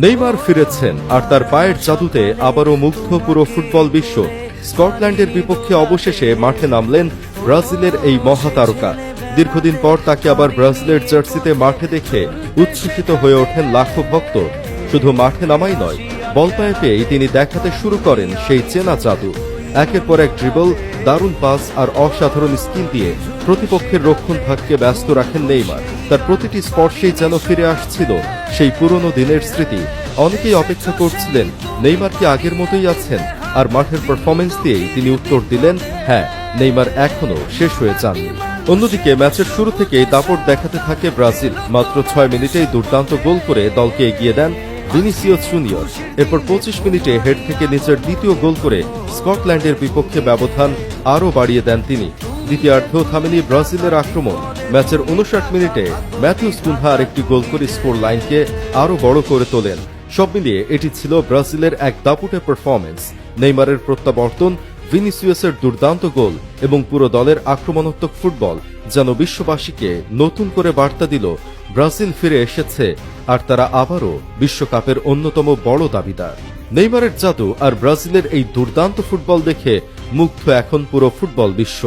Neymar ফিরেছেন আর তার পায়ের জাদুতে আবারও মুগ্ধ পুরো ফুটবল বিশ্ব। স্কটল্যান্ডের বিপক্ষে অবশেষে মাঠে নামলেন ব্রাজিলের এই মহাতারকা। দীর্ঘদিন পর তাকে আবার ব্রাজিলের জার্সিতে মাঠে দেখে উচ্ছ্বসিত হয়ে ওঠেন লাখো ভক্ত। শুধু মাঠে নামাই নয়, বল পায়ে পেয়েই তিনি দেখাতে শুরু করেন সেই চেনা জাদু। একের পর এক ড্রিবল, দারুণ পাস আর অসাধারণ স্কিল দিয়ে প্রতিপক্ষের রক্ষণ ভাগকে ব্যস্ত রাখেন নেইমার। তার প্রতিটি স্পর্শেই যেন ফিরে আসছিল সেই পুরনো দিনের স্মৃতি। অনেকেই অপেক্ষা করছিলেন নেইমার কি আগের মতোই আছেন, আর মাঠের পারফরমেন্স দিয়েই তিনি উত্তর দিলেন, হ্যাঁ, নেইমার এখনো শেষ হয়ে যাননি। অন্যদিকে ম্যাচের শুরু থেকেই দাপট দেখাতে থাকে ব্রাজিল। মাত্র 6 মিনিটেই দুর্দান্ত গোল করে দলকে এগিয়ে দেন ভিনিসিয়াস জুনিয়র। এরপর 25 মিনিটে হেড থেকে নিচের দ্বিতীয় গোল করে স্কটল্যান্ডের বিপক্ষে ব্যবধান আরও বাড়িয়ে দেন তিনি। দ্বিতীয়ার্ধেও থামেনি ব্রাজিলের আক্রমণ। ম্যাচের 59 মিনিটে ম্যাথিউস কুনহা আরেকটি গোল করে স্কোর লাইনকে আরও বড় করে তোলেন। সব মিলিয়ে এটি ছিল ব্রাজিলের এক দাপুটে পারফরমেন্স। নেইমারের প্রত্যাবর্তন, ভিনিসিয়াসের দুর্দান্ত গোল এবং পুরো দলের আক্রমণাত্মক ফুটবল যেন বিশ্ববাসীকে নতুন করে বার্তা দিল ব্রাজিল ফিরে এসেছে, আর তারা আবারও বিশ্বকাপের অন্যতম বড় দাবিদার। নেইমারের জাদু আর ব্রাজিলের এই দুর্দান্ত ফুটবল দেখে মুগ্ধ এখন পুরো ফুটবল বিশ্ব।